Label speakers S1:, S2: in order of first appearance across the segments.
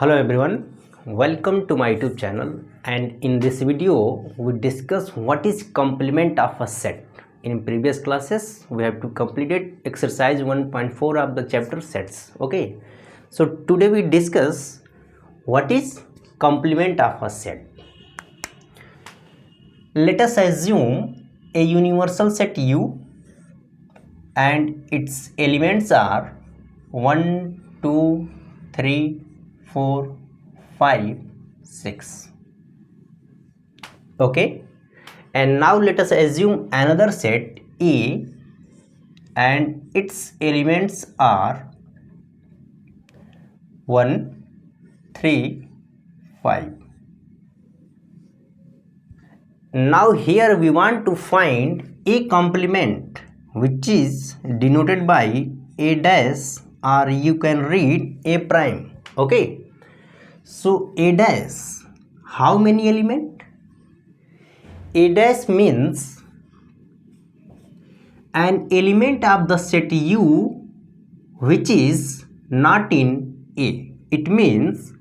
S1: Hello everyone, welcome to my YouTube channel, and in this video we discuss what is complement of a set. In previous classes we have to completed exercise 1.4 of the chapter sets. Okay, so today we discuss what is complement of a set. Let us assume a universal set U and its elements are 1, 2, 3, 4, 5, 6. Okay, and now let us assume another set A and its elements are 1, 3, 5. Now here we want to find a complement which is denoted by A dash, or you can read A prime. Okay, so A dash, how many element? A dash means an element of the set U which is not in A. It means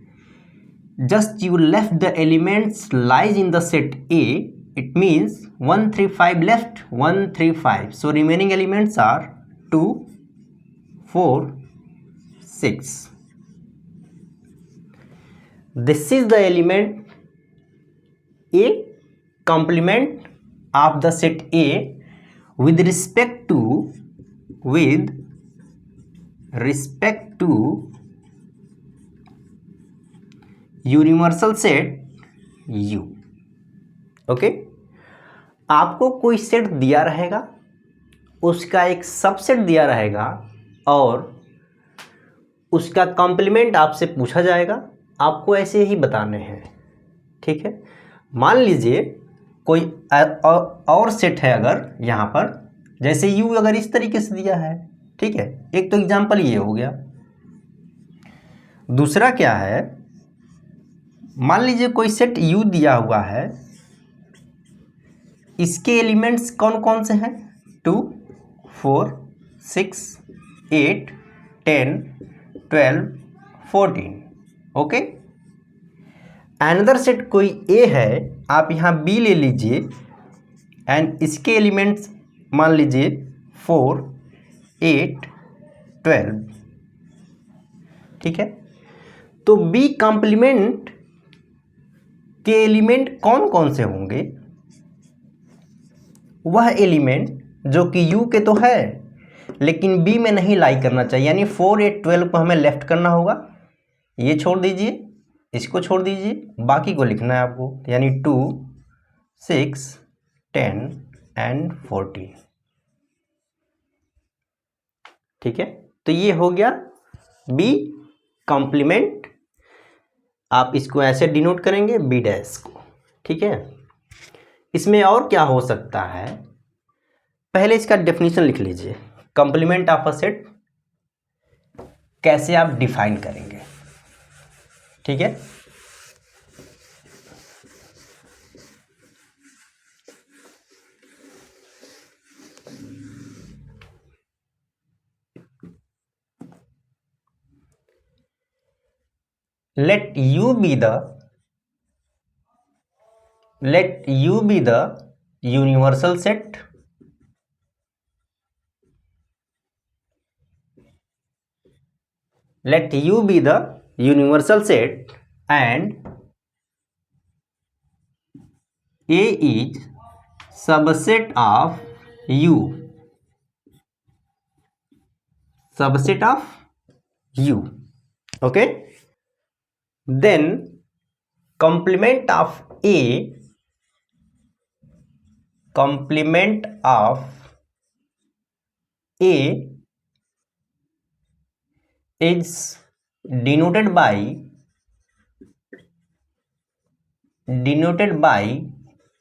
S1: just you left the elements lies in the set A. It means 1, 3, 5 left, 1, 3, 5. So remaining elements are 2, 4, 6. This is the element A, complement of the set A with respect to universal set U. Okay, आपको कोई set दिया रहेगा, उसका एक subset दिया रहेगा और उसका कॉम्प्लीमेंट आपसे पूछा जाएगा, आपको ऐसे ही बताने हैं. ठीक है, मान लीजिए कोई और सेट है, अगर यहाँ पर जैसे U अगर इस तरीके से दिया है, ठीक है, एक तो एग्जाम्पल ये हो गया. दूसरा क्या है, मान लीजिए कोई सेट U दिया हुआ है, इसके एलिमेंट्स कौन कौन से हैं? 2, 4, 6, 8, 10, 12, 14. ओके, अनदर सेट कोई A है, आप यहाँ B ले लीजिए एंड इसके एलिमेंट्स मान लीजिए 4, 8, 12. ठीक है, तो B कॉम्प्लीमेंट के एलिमेंट कौन कौन से होंगे? वह एलिमेंट जो कि U के तो है लेकिन B में नहीं लाई करना चाहिए, यानी 4, 8, 12 को हमें लेफ्ट करना होगा. ये छोड़ दीजिए, इसको छोड़ दीजिए, बाकी को लिखना है आपको, यानी 2, 6, 10 एंड 14. ठीक है, तो ये हो गया B कॉम्प्लीमेंट. आप इसको ऐसे डिनोट करेंगे B डैश को. ठीक है, इसमें और क्या हो सकता है, पहले इसका डेफिनेशन लिख लीजिए. कॉम्प्लीमेंट ऑफ अ सेट कैसे आप डिफाइन करेंगे? ठीक है, let U be the universal set and A is subset of U. Okay, then complement of A is denoted by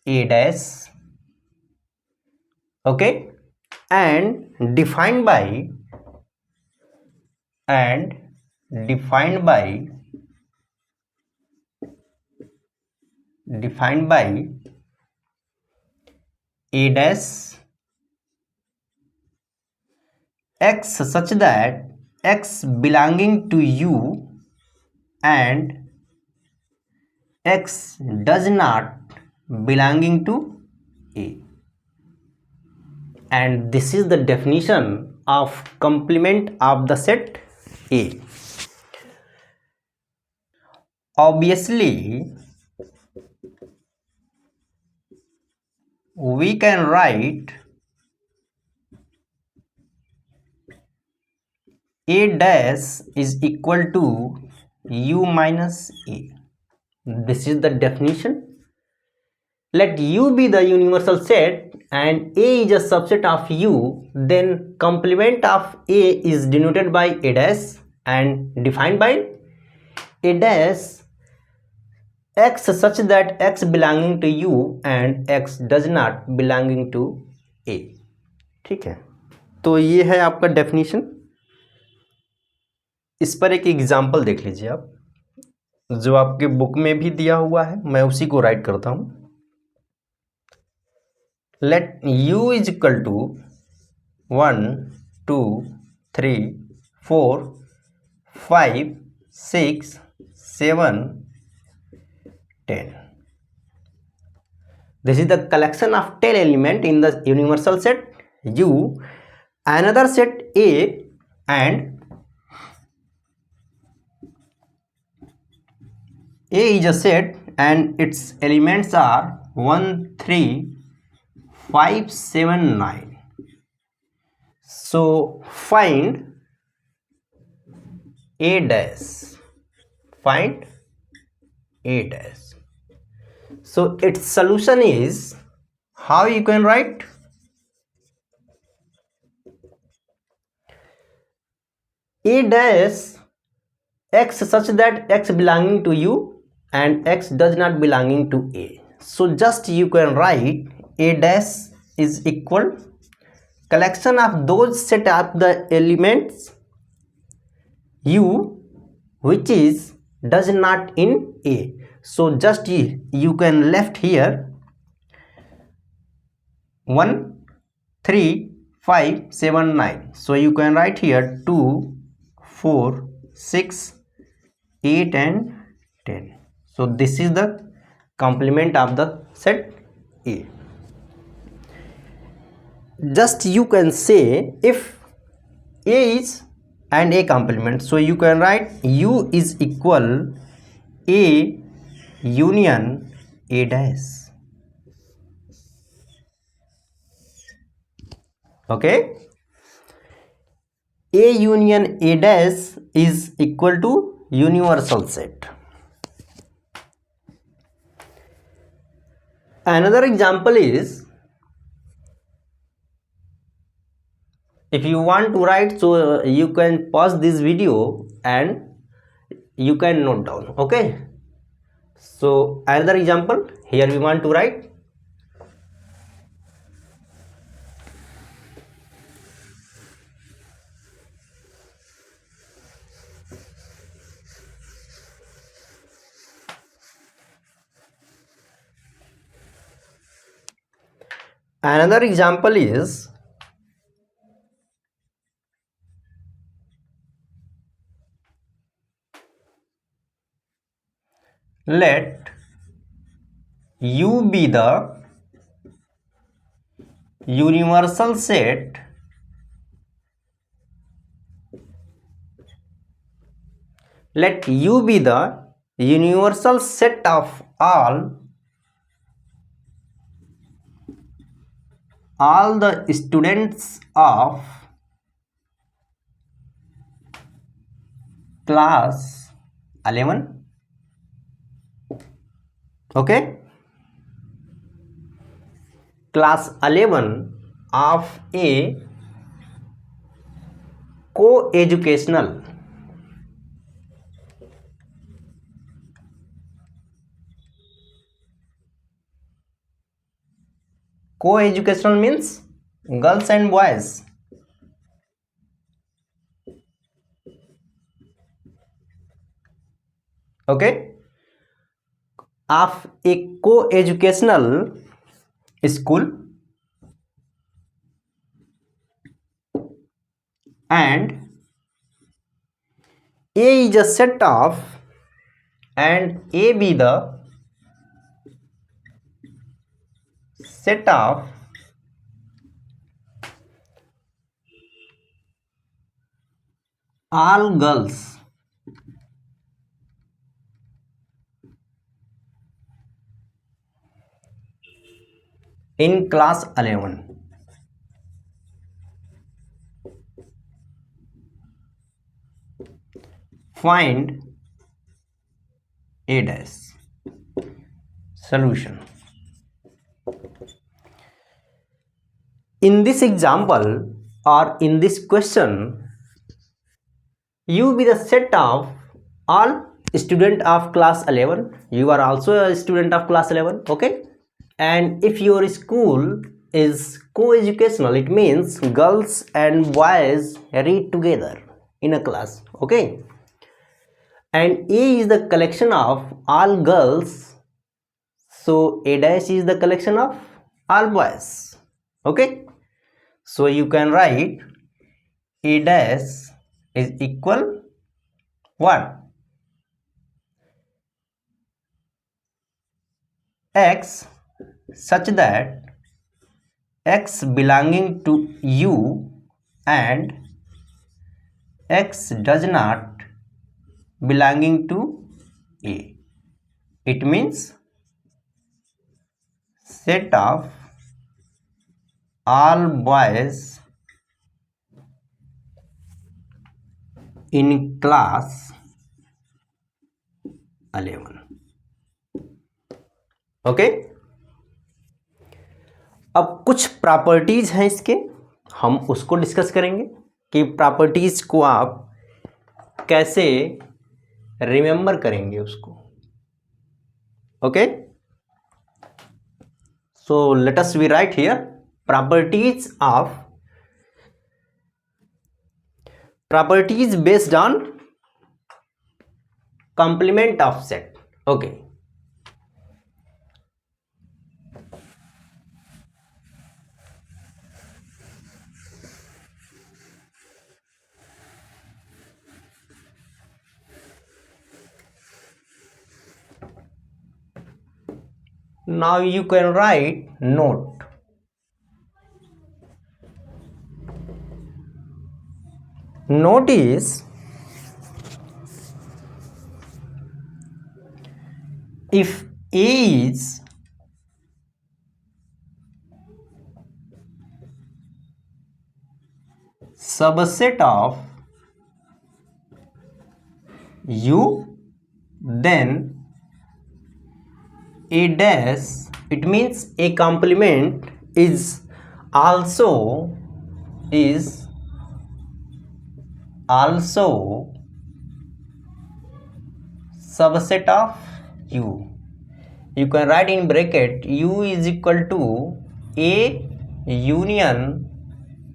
S1: A dash. Okay, and defined by A dash X such that X belonging to U and x does not belonging to A. And this is the definition of complement of the set A. Obviously, we can write A dash is equal to U minus A. This is the definition. Let U be the universal set and A is a subset of U, then complement of A is denoted by A dash and defined by A dash x such that x belonging to U and x does not belonging to A. ठीक है, तो ये है आपका definition. इस पर एक example देख लीजिए आप, जो आपके बुक में भी दिया हुआ है, मैं उसी को राइट करता हूं. Let U is equal to 1 2 3 4 5 6 7 10. This is the collection of 10 elements in the universal set U. Another set A, and A is a set and its elements are 1 3 5 7 9. So find A dash. Find A dash. So its solution is, how you can write? A dash x such that x belonging to U and x does not belonging to A. So just you can write A dash is equal collection of those set of the elements U which is does not in A. So just you can left here 1 3 5 7 9. So you can write here 2 4 6 8 and 10. So this is the complement of the set A. Just you can say if A is and A complement, so you can write U is equal A union A dash. Okay, A union A dash is equal to universal set. Another example is, if you want to write, so you can pause this video and you can note down. Okay, so another example, here we want to write another example is, let U be the universal set let U be the universal set of all the students of class 11. Okay, class 11 of a co-educational means girls and boys. Okay, of a co-educational school, and A is a set of and A be the set of all girls in class 11. Find A dash. Solution. In this example or in this question, you be the set of all student of class 11. You are also a student of class 11, okay? And if your school is co-educational, it means girls and boys read together in a class, okay? And A is the collection of all girls, so A dash is the collection of all boys, okay? So you can write A dash is equal what? X such that X belonging to U and X does not belonging to A. It means set of all boys in class 11. Okay अब कुछ properties हैं इसके, हम उसको discuss करेंगे कि properties को आप कैसे रिमेंबर करेंगे उसको. Okay, so let us we write here properties based on complement of set. Okay, now you can write note. Note is if A is subset of U, then A dash, it means A complement is also subset of U. You can write in bracket U is equal to A union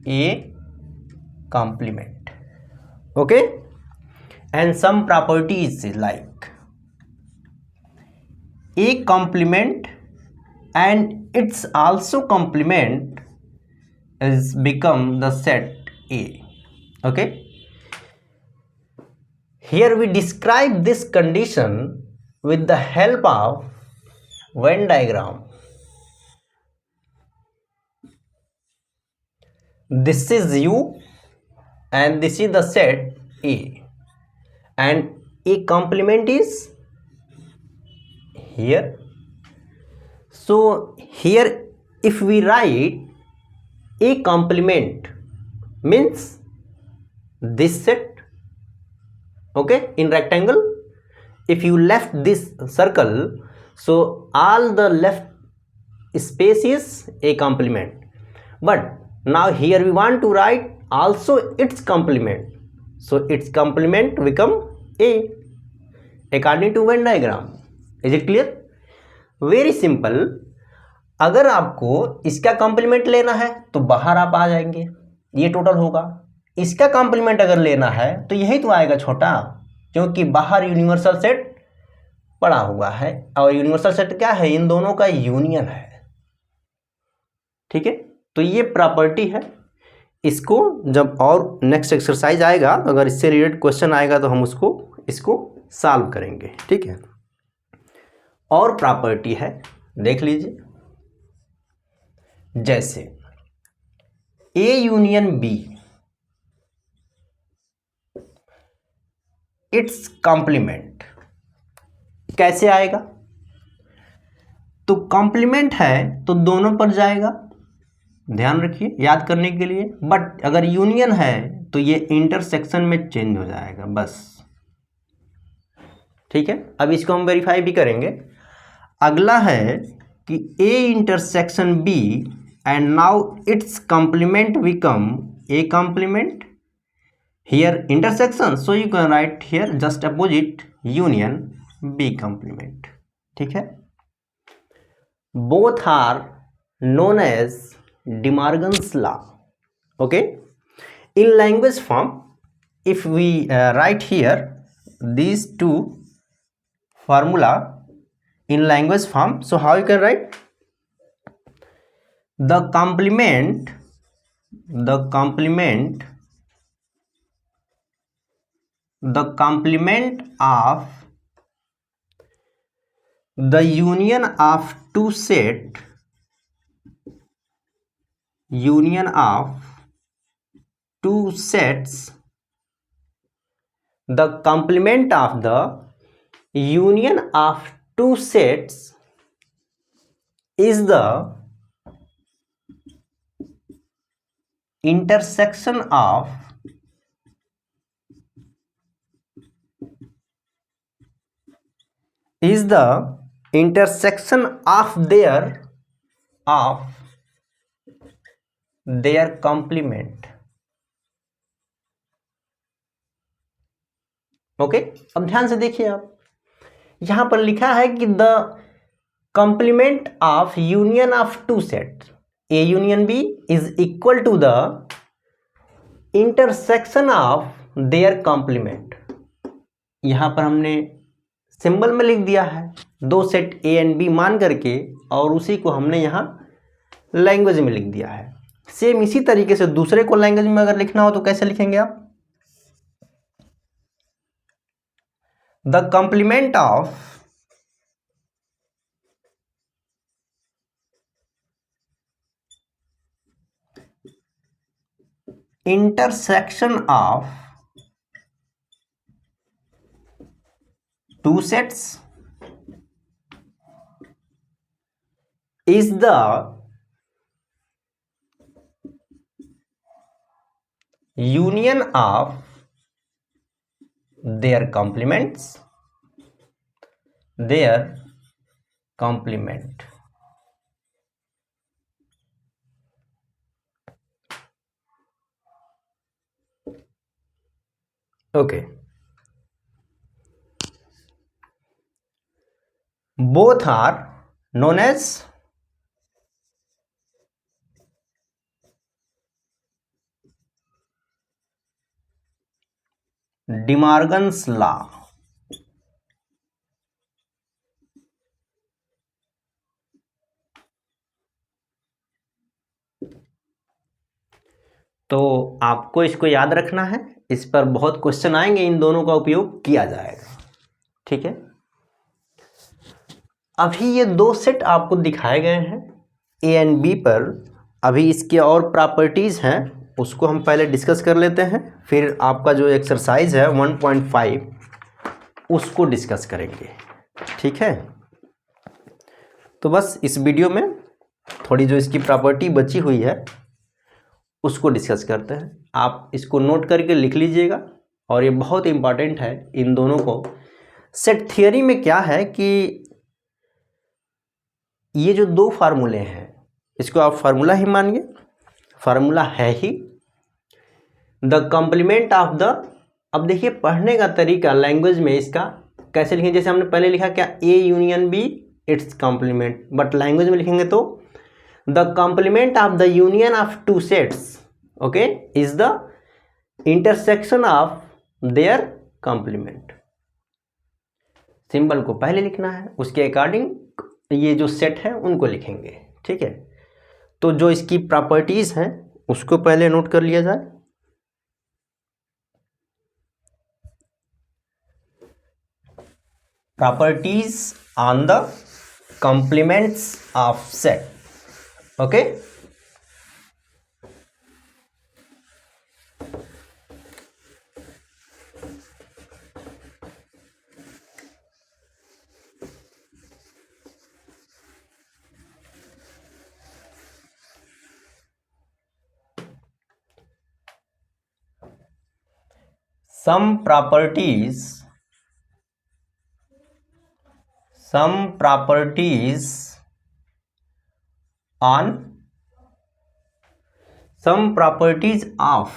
S1: A complement. Okay, and some properties like A complement and its also complement is become the set A. Okay, here we describe this condition with the help of Venn diagram. This is U and this is the set A, and A complement is here. So here if we write A complement means this set, okay, in rectangle. If you left this circle, so all the left space is A complement, but now here we want to write also its complement, so its complement become A according to Venn diagram. Is it clear? Very simple. अगर आपको इसका complement लेना है तो बाहर आप आ जाएंगे, ये टोटल होगा. इसका कॉम्प्लीमेंट अगर लेना है तो यही तो आएगा छोटा, क्योंकि बाहर यूनिवर्सल सेट पड़ा हुआ है और यूनिवर्सल सेट क्या है, इन दोनों का यूनियन है. ठीक है, तो ये प्रॉपर्टी है. इसको जब और नेक्स्ट एक्सरसाइज आएगा, अगर इससे रिलेटेड क्वेश्चन आएगा तो हम इसको सॉल्व करेंगे. ठीक है. और प्रॉपर्टी है, देख लीजिए। जैसे A union B, its complement कैसे आएगा? तो कॉम्प्लीमेंट है तो दोनों पर जाएगा, ध्यान रखिए याद करने के लिए। बट अगर यूनियन है तो ये इंटरसेक्शन में चेंज हो जाएगा, बस। ठीक है, अब इसको हम वेरीफाई भी करेंगे। अगला है कि A intersection B and now its complement become A complement here intersection, so you can write here just opposite union B complement. ठीक है, both are known as De Morgan's law. Okay, in language form, if we write here these two formula in language form, so how you can write? The complement of the union of two sets the complement of the union of two sets is the intersection of their complement. Okay, अब ध्यान से देखिए आप, यहां पर लिखा है कि the complement of union of two sets A union B is equal to the intersection of their complement. यहां पर हमने सिंबल में लिख दिया है दो सेट ए एंड बी मान करके, और उसी को हमने यहां लैंग्वेज में लिख दिया है। सेम इसी तरीके से दूसरे को लैंग्वेज में अगर लिखना हो तो कैसे लिखेंगे आप? The complement of intersection of two sets is the union of their complements, okay. Both are known as De Morgan's law. तो आपको इसको याद रखना है, इस पर बहुत क्वेश्चन आएंगे, इन दोनों का उपयोग किया जाएगा। ठीक है, अभी ये दो सेट आपको दिखाए गए हैं ए एंड बी पर। अभी इसके और प्रॉपर्टीज हैं, उसको हम पहले डिस्कस कर लेते हैं, फिर आपका जो एक्सरसाइज है 1.5 उसको डिस्कस करेंगे। ठीक है, तो बस इस वीडियो में थोड़ी जो इसकी प्रॉपर्टी बची हुई है उसको डिस्कस करते हैं। आप इसको नोट करके लिख लीजिएगा, और ये बहुत इंपॉर्टेंट है इन दोनों को। सेट थियरी में क्या है कि ये जो दो फार्मूले हैं इसको आप फार्मूला ही मानिए, फार्मूला है ही द कॉम्प्लीमेंट ऑफ द। अब देखिए पढ़ने का तरीका लैंग्वेज में इसका कैसे लिखें, जैसे हमने पहले लिखा क्या, A union B its complement, but language में लिखेंगे तो the complement of the union of two sets okay is the intersection of their complement. Symbol को पहले लिखना है, उसके अकॉर्डिंग ये जो सेट है उनको लिखेंगे। ठीक है, तो जो इसकी प्रॉपर्टीज हैं उसको पहले नोट कर लिया जाए। properties on the complements of set. Okay. Some properties of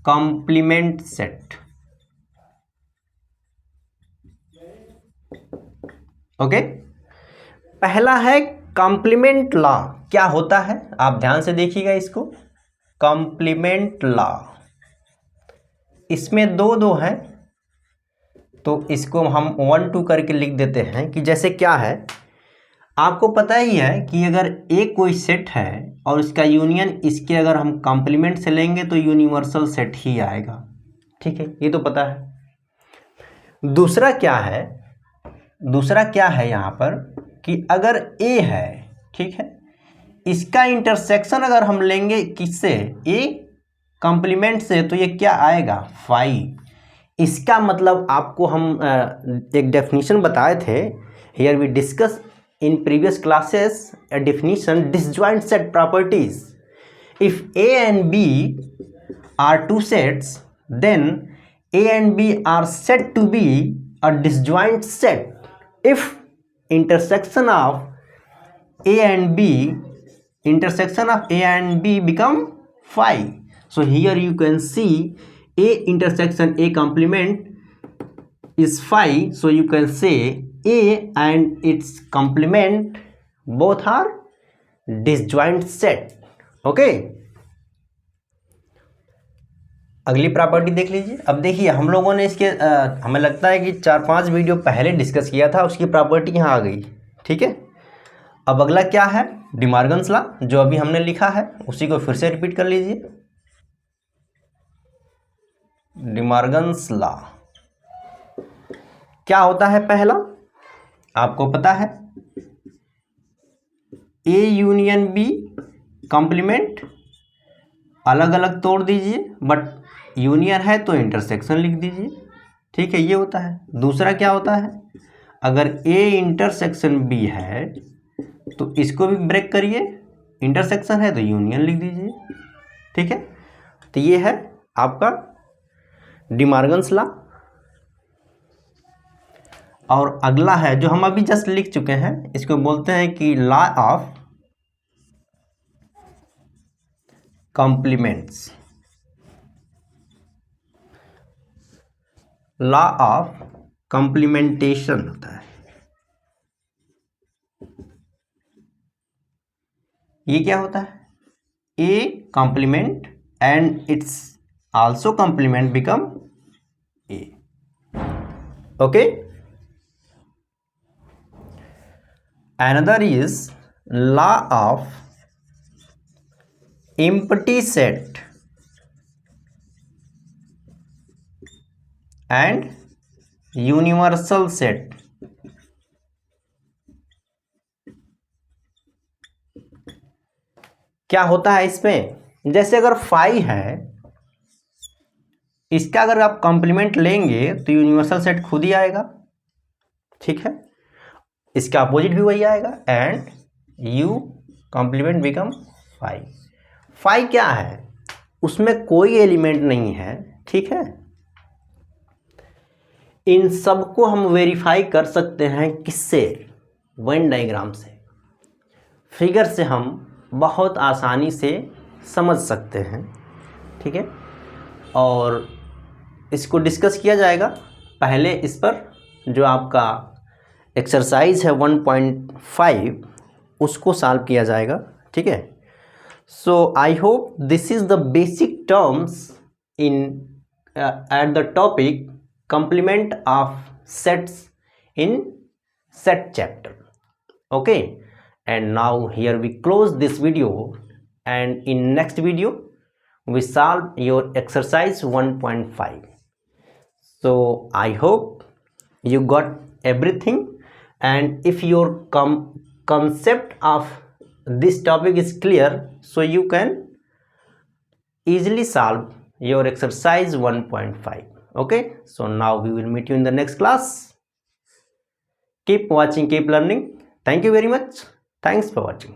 S1: complement set. Okay पहला है कॉम्प्लीमेंट लॉ। क्या होता है आप ध्यान से देखिएगा इसको। कॉम्प्लीमेंट लॉ, इसमें दो हैं तो इसको हम 1 2 करके लिख देते हैं कि जैसे क्या है, आपको पता ही है कि अगर एक कोई सेट है और इसका यूनियन इसके अगर हम कॉम्प्लीमेंट से लेंगे तो यूनिवर्सल सेट ही आएगा। ठीक है, ये तो पता है। दूसरा क्या है यहाँ पर कि अगर ए है, ठीक है, इसका इंटरसेक्शन अगर हम लेंगे किससे, ए कॉम्प्लीमेंट से, तो ये क्या आएगा, फाई। इसका मतलब आपको हम एक डेफिनेशन बताए थे, here we discuss in previous classes a definition disjoint set properties. If A and B are two sets, then A and B are said to be a disjoint set if intersection of A and B become phi. So here you can see A intersection A complement is phi, so you can say A and its complement both are disjoint set. Okay, अगली property देख लीजिए। अब देखिए हम लोगों ने इसके हमें लगता है कि 4-5 वीडियो पहले डिस्कस किया था, उसकी प्रॉपर्टी यहाँ आ गई। ठीक है, अब अगला क्या है, डिमॉर्गन्स लॉ, जो अभी हमने लिखा है उसी को फिर से रिपीट कर लीजिए। डिमॉर्गन्स लॉ क्या होता है, पहला आपको पता है ए यूनियन बी कॉम्प्लीमेंट, अलग अलग तोड़ दीजिए, बट यूनियन है तो इंटरसेक्शन लिख दीजिए। ठीक है, ये होता है। दूसरा क्या होता है, अगर ए इंटरसेक्शन बी है तो इसको भी ब्रेक करिए, इंटरसेक्शन है तो यूनियन लिख दीजिए। ठीक है, तो ये है आपका डिमॉर्गन्स लॉ। और अगला है जो हम अभी जस्ट लिख चुके हैं, इसको बोलते हैं कि law of complements. Law of complementation होता है। ये क्या होता है, A complement and its also complement become A. Okay, another is law of empty set and universal set। क्या होता है इसमें, जैसे अगर फाई है, इसका अगर आप कॉम्प्लीमेंट लेंगे तो यूनिवर्सल सेट खुद ही आएगा। ठीक है, इसका अपोजिट भी वही आएगा, and U complement become phi. Phi क्या है, उसमें कोई एलिमेंट नहीं है। ठीक है, इन सबको हम वेरीफाई कर सकते हैं किससे, वेन डायग्राम से। फिगर से हम बहुत आसानी से समझ सकते हैं। ठीक है, और इसको डिस्कस किया जाएगा। पहले इस पर जो आपका एक्सरसाइज है 1.5 उसको सॉल्व किया जाएगा। ठीक है, so I hope this is the basic terms in at the topic complement of sets in set chapter. Okay, and now here we close this video, and in next video we solve your exercise 1.5. So I hope you got everything, and if your concept of this topic is clear, so you can easily solve your exercise 1.5. okay, so now we will meet you in the next class. Keep watching, keep learning. Thank you very much. Thanks for watching.